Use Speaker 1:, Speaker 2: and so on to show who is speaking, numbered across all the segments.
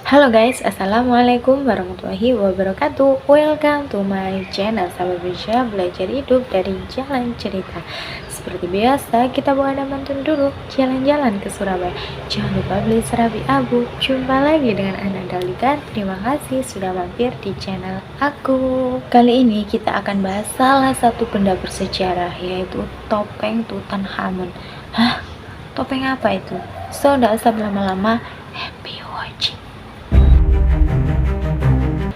Speaker 1: Halo guys, assalamualaikum warahmatullahi wabarakatuh. Welcome to my channel, sahabat Bersya belajar hidup dari jalan cerita. Seperti biasa, kita buat mantun dulu jalan-jalan ke Surabaya. Jangan lupa beli serabi abu. Jumpa lagi dengan Ana Dalika. Terima kasih sudah mampir di channel aku. Kali ini kita akan bahas salah satu benda bersejarah, yaitu topeng Tutankhamun. Hah? Topeng apa itu? So, tidak usah lama-lama. Happy watching.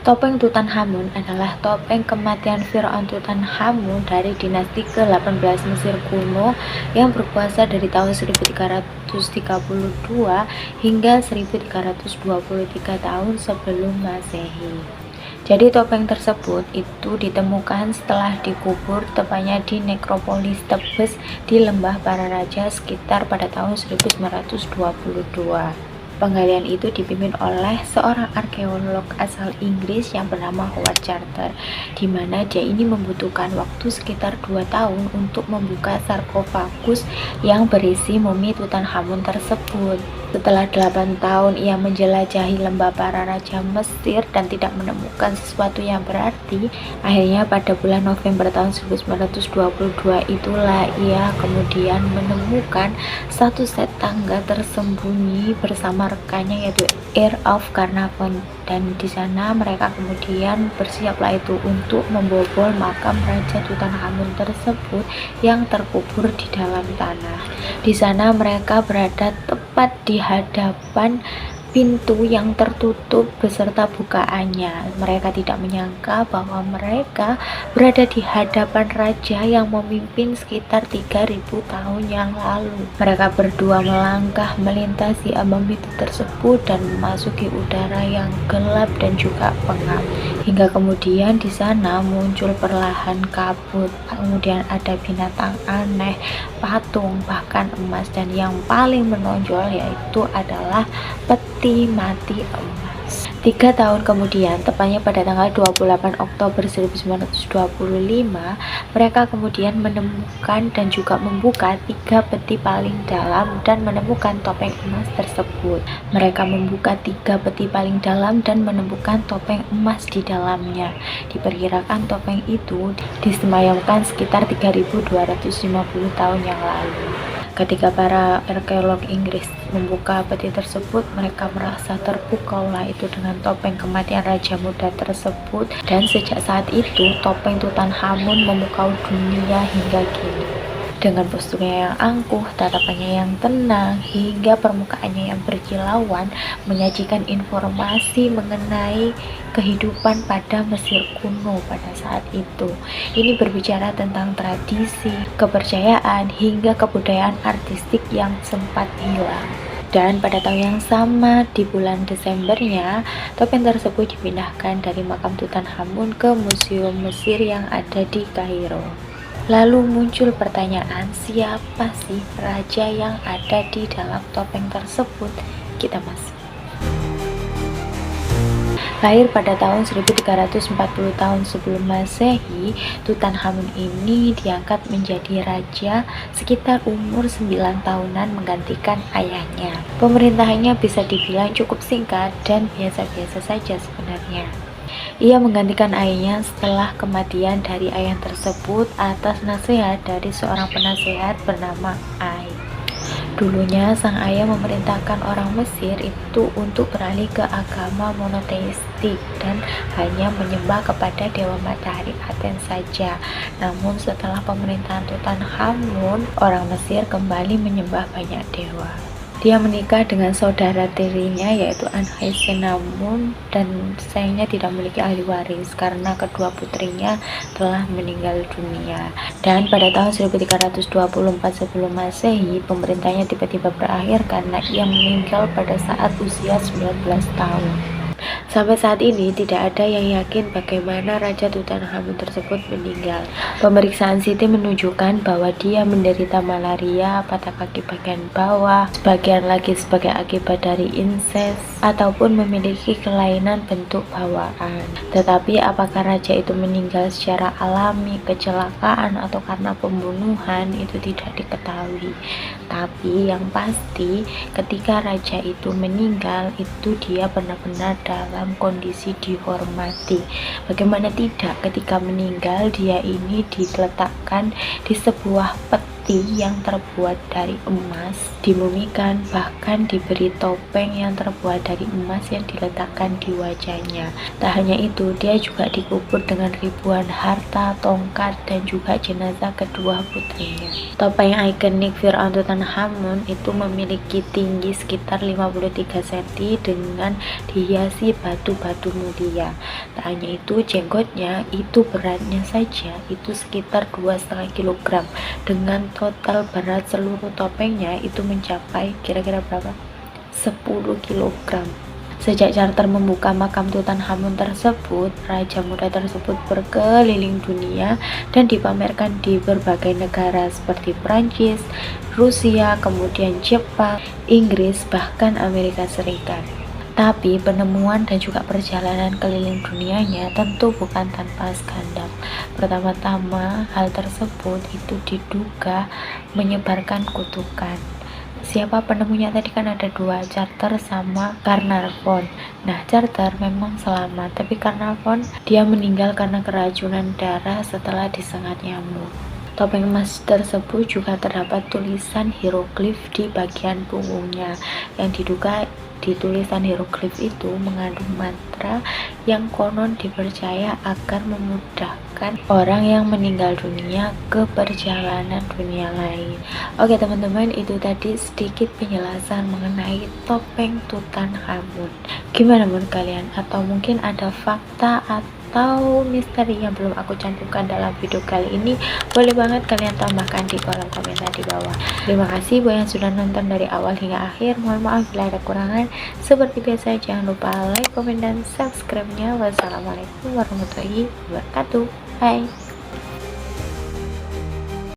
Speaker 1: Topeng Tutankhamun adalah topeng kematian Firaun Tutankhamun dari dinasti ke-18 Mesir kuno yang berkuasa dari tahun 1332 hingga 1323 tahun sebelum Masehi. Jadi topeng tersebut itu ditemukan setelah dikubur tepatnya di nekropolis Tebes di Lembah Para Raja sekitar pada tahun 1922. Penggalian itu dipimpin oleh seorang arkeolog asal Inggris yang bernama Howard Carter, di mana dia ini membutuhkan waktu sekitar 2 tahun untuk membuka sarkofagus yang berisi mumi Tutankhamun tersebut. Setelah 8 tahun ia menjelajahi lembah para raja Mesir dan tidak menemukan sesuatu yang berarti, akhirnya pada bulan November tahun 1922 itulah ia kemudian menemukan satu set tangga tersembunyi bersama rekannya yaitu Heir of Carnarvon, dan di sana mereka kemudian bersiaplah itu untuk membobol makam Raja Tutankhamun tersebut yang terkubur di dalam tanah. Di sana mereka berada tepat di hadapan pintu yang tertutup beserta bukaannya. Mereka tidak menyangka bahwa mereka berada di hadapan raja yang memimpin sekitar 3000 tahun yang lalu. Mereka berdua melangkah melintasi ambang pintu tersebut dan memasuki udara yang gelap dan juga pengap. Hingga kemudian di sana muncul perlahan kabut. Kemudian ada binatang aneh, patung, bahkan emas, dan yang paling menonjol yaitu adalah peti mati emas. 3 tahun kemudian, tepatnya pada tanggal 28 Oktober 1925, mereka kemudian menemukan dan juga membuka 3 peti paling dalam dan menemukan topeng emas tersebut. Mereka membuka 3 peti paling dalam dan menemukan topeng emas di dalamnya. Diperkirakan topeng itu disemayamkan sekitar 3250 tahun yang lalu. Ketika para arkeolog Inggris membuka peti tersebut, mereka merasa terpukaulah itu dengan topeng kematian raja muda tersebut, dan sejak saat itu topeng Tutankhamun memukau dunia hingga kini. Dengan posturnya yang angkuh, tatapannya yang tenang, hingga permukaannya yang berkilauan, menyajikan informasi mengenai kehidupan pada Mesir kuno pada saat itu. Ini berbicara tentang tradisi, kepercayaan, hingga kebudayaan artistik yang sempat hilang. Dan pada tahun yang sama, di bulan Desembernya, topeng tersebut dipindahkan dari makam Tutankhamun ke Museum Mesir yang ada di Kairo. Lalu muncul pertanyaan, siapa sih raja yang ada di dalam topeng tersebut? Kita masuk. Lahir pada tahun 1340 tahun sebelum Masehi, Tutankhamun ini diangkat menjadi raja sekitar umur 9 tahunan menggantikan ayahnya. Pemerintahannya bisa dibilang cukup singkat dan biasa-biasa saja sebenarnya. Ia menggantikan ayahnya setelah kematian dari ayah tersebut atas nasihat dari seorang penasehat bernama Ai. Dulunya sang ayah memerintahkan orang Mesir itu untuk beralih ke agama monoteistik dan hanya menyembah kepada dewa matahari Aten saja. Namun setelah pemerintahan Tutankhamun, orang Mesir kembali menyembah banyak dewa. Dia menikah dengan saudara tirinya yaitu Anhsenamun, dan sayangnya tidak memiliki ahli waris karena kedua putrinya telah meninggal dunia. Dan pada tahun 1324 sebelum Masehi, pemerintahnya tiba-tiba berakhir karena ia meninggal pada saat usia 19 tahun. Sampai saat ini tidak ada yang yakin bagaimana Raja Tutankhamun tersebut meninggal. Pemeriksaan CT menunjukkan bahwa dia menderita malaria pada kaki bagian bawah, sebagian lagi sebagai akibat dari inses, ataupun memiliki kelainan bentuk bawaan. Tetapi apakah raja itu meninggal secara alami, kecelakaan, atau karena pembunuhan itu tidak diketahui. Tapi yang pasti ketika raja itu meninggal itu dia benar-benar dalam kondisi dihormati. Bagaimana tidak, ketika meninggal dia ini diletakkan di sebuah peti yang terbuat dari emas, dimumikan, bahkan diberi topeng yang terbuat dari emas yang diletakkan di wajahnya. Tak hanya itu, dia juga dikubur dengan ribuan harta, tongkat, dan juga jenazah kedua putrinya. Topeng ikonik Firaun Tutankhamun itu memiliki tinggi sekitar 53 cm dengan dihiasi batu-batu mulia. Tak hanya itu, jenggotnya itu beratnya saja itu sekitar 2,5 kg, dengan total berat seluruh topengnya itu mencapai kira-kira berapa? 10 kg. Sejak charter membuka makam Tutankhamun tersebut, raja muda tersebut berkeliling dunia dan dipamerkan di berbagai negara seperti Prancis, Rusia, kemudian Jepang, Inggris, bahkan Amerika Serikat. Tapi penemuan dan juga perjalanan keliling dunianya tentu bukan tanpa skandal. Pertama-tama, hal tersebut itu diduga menyebarkan kutukan. Siapa penemunya tadi? Kan ada dua, Charter sama Carnarvon. Nah, Charter memang selamat, tapi Carnarvon dia meninggal karena keracunan darah setelah disengat nyamuk. Topeng emas tersebut juga terdapat tulisan hieroglif di bagian punggungnya yang diduga di tulisan hieroglif itu mengandung mantra yang konon dipercaya agar memudahkan orang yang meninggal dunia ke perjalanan dunia lain. Oke teman-teman, itu tadi sedikit penjelasan mengenai topeng Tutankhamun. Gimana menurut kalian? Atau mungkin ada fakta atau misteri yang belum aku cantumkan dalam video kali ini? Boleh banget kalian tambahkan di kolom komentar di bawah. Terima kasih buat yang sudah nonton dari awal hingga akhir. Mohon maaf bila ada kurangan. Seperti biasa, jangan lupa like, komen, dan subscribe-nya. Wassalamualaikum warahmatullahi wabarakatuh. Bye.